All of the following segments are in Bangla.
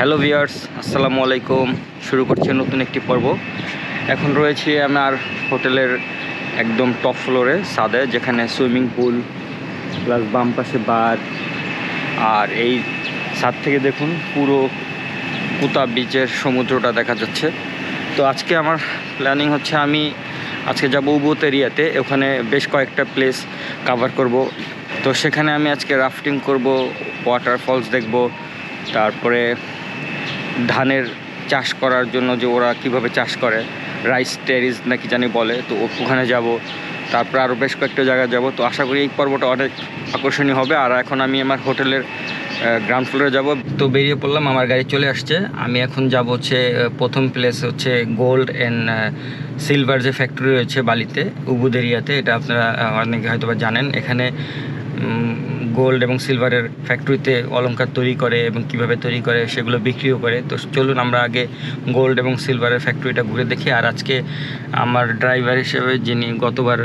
হ্যালো ভিউয়ার্স, আসসালামু আলাইকুম। শুরু করছি নতুন একটি পর্ব। এখন রয়েছি আমার হোটেলের একদম টপ ফ্লোরে ছাদে, যেখানে সুইমিং পুল প্লাস বাম পাশে বার। আর এই ছাদ থেকে দেখুন পুরো কুতা বিচের সমুদ্রটা দেখা যাচ্ছে। তো আজকে আমার প্ল্যানিং হচ্ছে আমি আজকে যাব উবুদ এরিয়াতে। ওখানে বেশ কয়েকটা প্লেস কভার করব। তো সেখানে আমি আজকে রাফটিং করব, ওয়াটারফলস দেখব, তারপরে ধানের চাষ করার জন্য যে ওরা কিভাবে চাষ করে, রাইস টেরিস নাকি জানি বলে, তো ওখানে যাব। তারপরে আরও বেশ কয়েকটা জায়গায় যাব। তো আশা করি এই পর্বটা অনেক আকর্ষণীয় হবে। আর এখন আমি আমার হোটেলের গ্রাউন্ড ফ্লোরে যাব। তো বেরিয়ে পড়লাম, আমার গাড়ি চলে আসছে। আমি এখন যাব হচ্ছে প্রথম প্লেস হচ্ছে গোল্ড অ্যান্ড সিলভার যে ফ্যাক্টরি রয়েছে বালিতে, উবুদ এরিয়াতে। এটা আপনারা অনেকে হয়তো বা জানেন। এখানে গোল্ড এবং সিলভারের ফ্যাক্টরিতে অলংকার তৈরি করে এবং কিভাবে তৈরি করে সেগুলো বিক্রিও করে। তো চলুন আমরা আগে গোল্ড এবং সিলভারের ফ্যাক্টরিটা ঘুরে দেখি। আর আজকে আমার ড্রাইভার হিসেবে যিনি গতবার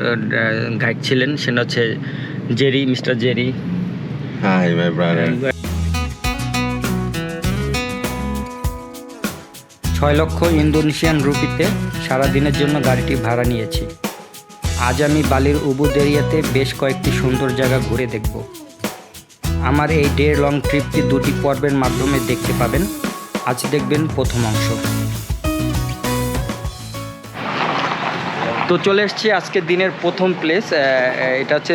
গাইড ছিলেন, সেটা হচ্ছে Jerry, mister Jerry. Hi my brother. 6 লক্ষ ইন্দোনেশিয়ান রুপিতে সারাদিনের জন্য গাড়িটি ভাড়া নিয়েছি। আজ আমি বালির উবুদ এরিয়াতে বেশ কয়েকটি সুন্দর জায়গা ঘুরে দেখব। আমার এই ডে লং ট্রিপটি 2টি পর্বের মাধ্যমে দেখতে পাবেন। আজ দেখবেন প্রথম অংশ। তো চলে এসেছি আজকের দিনের প্রথম প্লেস। এটা হচ্ছে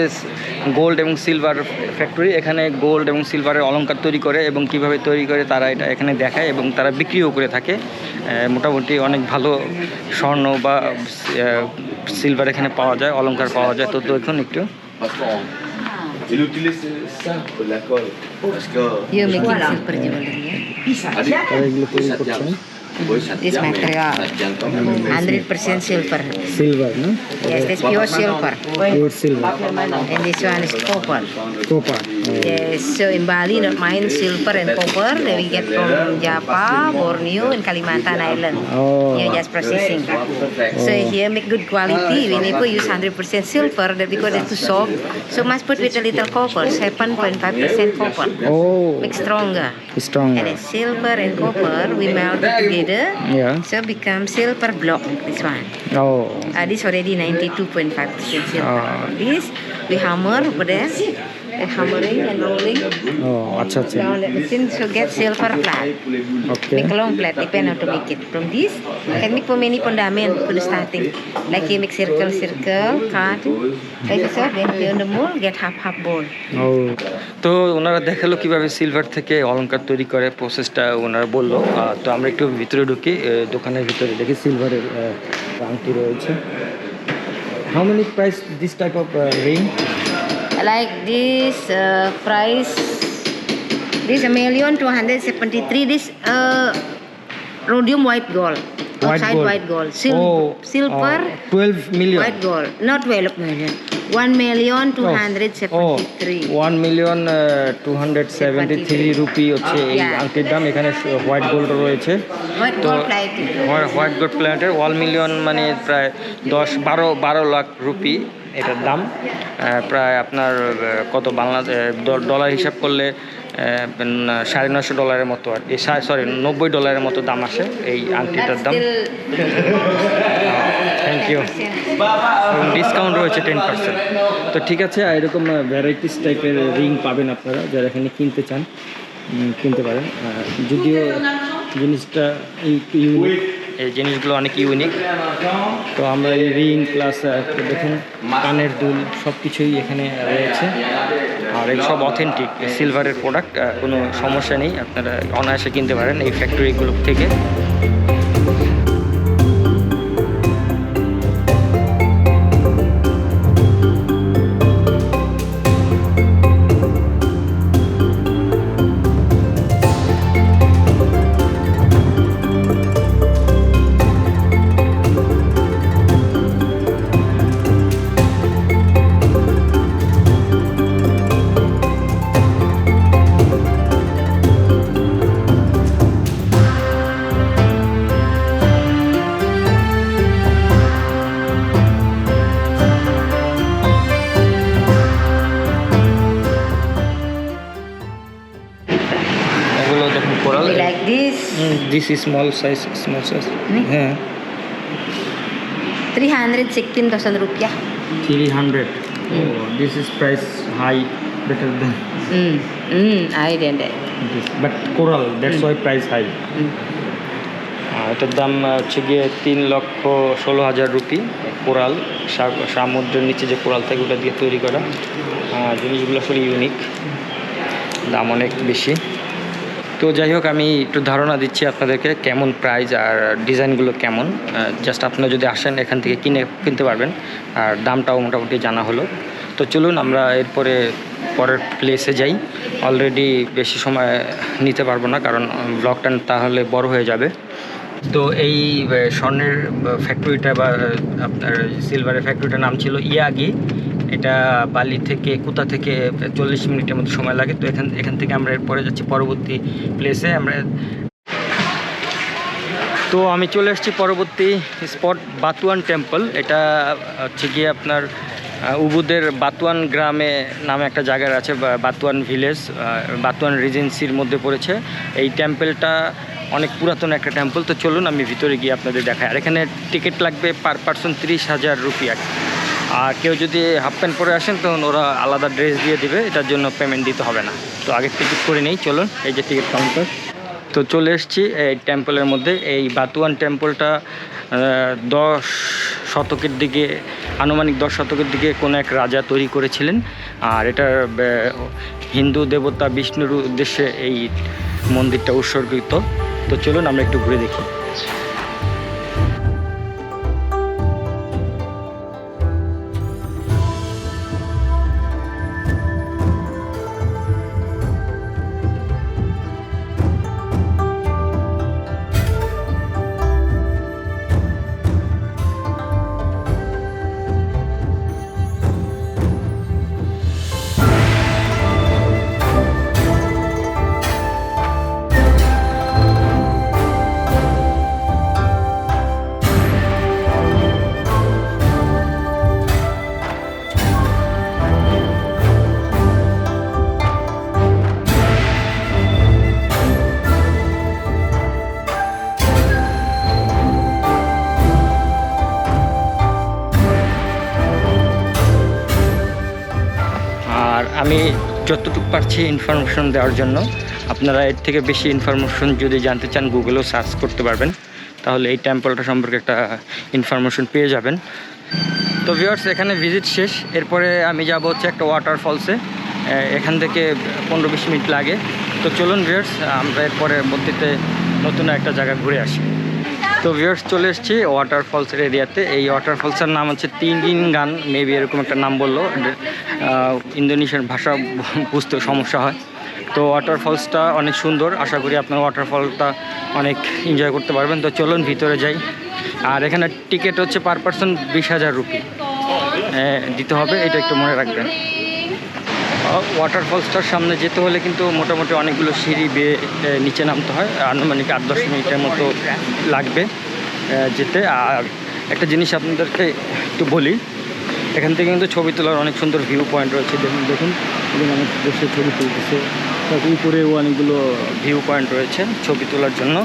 গোল্ড এবং সিলভার ফ্যাক্টরি। এখানে গোল্ড এবং সিলভারের অলংকার তৈরি করে এবং কিভাবে তৈরি করে তারা এটা এখানে দেখায় এবং তারা বিক্রিও করে থাকে। মোটামুটি অনেক ভালো স্বর্ণ বা সিলভার এখানে পাওয়া যায়, অলংকার পাওয়া যায়। তো দেখুন একটু। Il utilise ça pour la colle. Parce que You making silver jewelry, তারা এগুলো তৈরি করছেন। This material, 100% silver. সিলভার না? Yes, this pure silver. Pure silver, And this one is copper. কোপার। Yes, so in Bali, not mine silver and copper that we get from Java, Borneo, and Kalimantan Island. Oh. You just processing. So here make good quality. We never use 100% silver that because it's too soft. So must put with a little copper, 7.5% copper. Oh, Make stronger. strong. And then silver and copper we melt it together. Yeah. So become silver block. This one. Oh. This already 92.5% silver. This we hammer over there. Hammering and rolling Oh, আচ্ছা আচ্ছা। down the machine to get silver flat. Okay. Make long flat, depend how to make it. From this, can make for many fundament for the starting. Like you make circle, cut. Like so, then you on the mold get half bowl. ও, তো ওনারা দেখালো কিভাবে সিলভার থেকে অলংকার তৈরি করে, প্রসেসটা ওনারা বললো। তো আমরা একটু ভিতরে ঢুকি। দোকানের ভিতরে দেখি সিলভারের আংটি রয়েছে। How many price this type of ring? Like this price, this 1,273,000. This rhodium white gold. Outside white gold. Silver 12 million. white gold. Not 12 million. 1,273,000. 1,273,000 rupee হচ্ছে এই আংটির দাম। এখানে হোয়াইট গোল্ড রয়েছে। White তো gold plated. হোয়াইট গোল্ড প্ল্যান্টের 1 মিলিয়ন মানে প্রায় 12 লাখ রুপি এটার দাম। প্রায় আপনার কত বাংলা ডলার হিসাব করলে $950 মতো, আর সরি $90 মতো দাম আসে এই আংটিটার দাম। Thank you. ডিসকাউন্ট রয়েছে 10%। তো ঠিক আছে, এরকম ভ্যারাইটিস টাইপের রিং পাবেন আপনারা যারা এখানে কিনতে চান, কিনতে পারেন। যদিও জিনিসটা ইউনিক, এই জিনিসগুলো অনেক ইউনিক। তো আমরা এই রিং প্লাস দেখুন কানের দুল সব কিছুই এখানে রয়েছে। আর এই সব অথেন্টিক সিলভারের প্রোডাক্ট, কোনো সমস্যা নেই, আপনারা অনায়াসে কিনতে পারেন এই ফ্যাক্টরিগুলো থেকে। This is small size. Ni? Yeah. 316,000 rupiah. 300. Oh, this is price high, better than I didn't. this. But coral, that's why price high. এটার দাম হচ্ছে গিয়ে 3,16,000 রুপি। কোরাল, সমুদ্রের নিচে যে কোরাল থাকে ওটা দিয়ে তৈরি করা জিনিসগুলো আসলে ইউনিক, দাম অনেক বেশি। তো যাই হোক, আমি একটু ধারণা দিচ্ছি আপনাদেরকে কেমন প্রাইস আর ডিজাইনগুলো কেমন। জাস্ট আপনারা যদি আসেন এখান থেকে কিনতে পারবেন, আর দামটাও মোটামুটি জানা হলো। তো চলুন আমরা এরপরে পরের প্লেসে যাই। অলরেডি বেশি সময় নিতে পারবো না, কারণ ব্লগটা তাহলে বড় হয়ে যাবে। তো এই স্বর্ণের ফ্যাক্টরিটা বা আপনার সিলভারের ফ্যাক্টরিটার নাম ছিল ইয়াগি। এটা বালি থেকে, কুতা থেকে 40 মিনিটের মতো সময় লাগে। তো এখান থেকে আমরা এরপরে যাচ্ছি পরবর্তী প্লেসে। তো আমি চলে এসেছি পরবর্তী স্পট, বাতুয়ান টেম্পল। এটা হচ্ছে গিয়ে আপনার উবুদের বাতুয়ান গ্রামে নামে একটা জায়গার আছে, বাতুয়ান ভিলেজ, বাতুয়ান রিজেন্সির মধ্যে পড়েছে। এই টেম্পলটা অনেক পুরাতন একটা টেম্পল। তো চলুন আমি ভিতরে গিয়ে আপনাদের দেখাই। আর এখানে টিকিট লাগবে পার পারসন 30,000 রুপিয়া। আর কেউ যদি হাফ প্যান্ট পরে আসেন তখন ওরা আলাদা ড্রেস দিয়ে দিবে, এটার জন্য পেমেন্ট দিতে হবে না। তো আগে টিকিট করে নেই, চলুন। এই যে টিকিট কাউন্টার। তো চলে এসেছি এই টেম্পলের মধ্যে। এই বাতুয়ান টেম্পলটা 10 শতকের দিকে, আনুমানিক 10 শতকের দিকে কোনো এক রাজা তৈরি করেছিলেন। আর এটার হিন্দু দেবতা বিষ্ণুর উদ্দেশ্যে এই মন্দিরটা উৎসর্গিত। তো চলুন আমরা একটু ঘুরে দেখি। আমি যতটুকু পারছি ইনফরমেশন দেওয়ার জন্য। আপনারা এর থেকে বেশি ইনফরমেশন যদি জানতে চান গুগলেও সার্চ করতে পারবেন, তাহলে এই টেম্পলটা সম্পর্কে একটা ইনফরমেশন পেয়ে যাবেন। তো ভিউয়ার্স, এখানে ভিজিট শেষ। এরপরে আমি যাব হচ্ছে একটা ওয়াটারফলসে। এখান থেকে 15-20 মিনিট লাগে। তো চলুন ভিউয়ার্স, আমরা এরপরে মধ্যে নতুন একটা জায়গা ঘুরে আসি। তো ভিউয়ার্স, চলে এসেছি ওয়াটারফলসের এরিয়াতে। এই ওয়াটারফলসের নাম হচ্ছে টিঙ্গিনগান, মেবি এরকম একটা নাম বললো। ইন্দোনেশিয়ান ভাষা বুঝতে সমস্যা হয়। তো ওয়াটারফলসটা অনেক সুন্দর, আশা করি আপনার ওয়াটারফলটা অনেক এনজয় করতে পারবেন। তো চলুন ভিতরে যাই। আর এখানে টিকিট হচ্ছে পার পারসন 20,000 রুপি দিতে হবে, এটা একটু মনে রাখবেন। ওয়াটারফলসটার সামনে যেতে হলে কিন্তু মোটামুটি অনেকগুলো সিঁড়ি বেয়ে নিচে নামতে হয়। আনুমানিক 8-10 মিনিটের মতো লাগবে যেতে। আর একটা জিনিস আপনাদেরকে একটু বলি, এখান থেকে কিন্তু ছবি তোলার অনেক সুন্দর ভিউ পয়েন্ট রয়েছে। দেখুন অনেক বসে ছবি তুলতেছে। তার উপরেও অনেকগুলো ভিউ পয়েন্ট রয়েছে ছবি তোলার জন্য।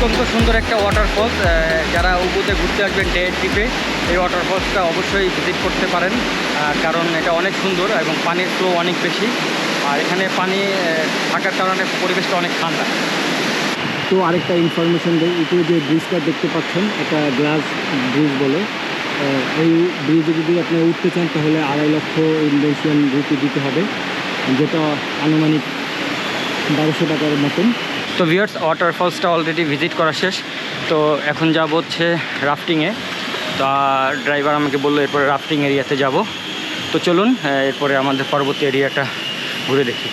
অত্যন্ত সুন্দর একটা ওয়াটারফলস। যারা উবুতে ঘুরতে আসবেন ডে ট্রিপে, এই ওয়াটারফলসটা অবশ্যই ভিজিট করতে পারেন, কারণ এটা অনেক সুন্দর এবং পানির ফ্লো অনেক বেশি। আর এখানে পানি থাকার কারণে পরিবেশটা অনেক ঠান্ডা। তো আরেকটা ইনফরমেশন দেয়, উপরে যে ব্রিজটা দেখতে পাচ্ছেন এটা গ্লাস ব্রিজ বলে। এই ব্রিজে যদি আপনি উঠতে চান তাহলে 2.5 লক্ষ ইন্দোনেশিয়ান রুপি দিতে হবে, যেটা আনুমানিক 1200 টাকার মতন। তো ভিউয়ার্স, ওয়াটারফলসটা অলরেডি ভিজিট করা শেষ। তো এখন যাব হচ্ছে রাফটিংয়ে। তা ড্রাইভার আমাকে বললো এরপরে রাফটিং এরিয়াতে যাব। তো চলুন এরপরে আমাদের পরবর্তী এরিয়াটা ঘুরে দেখি।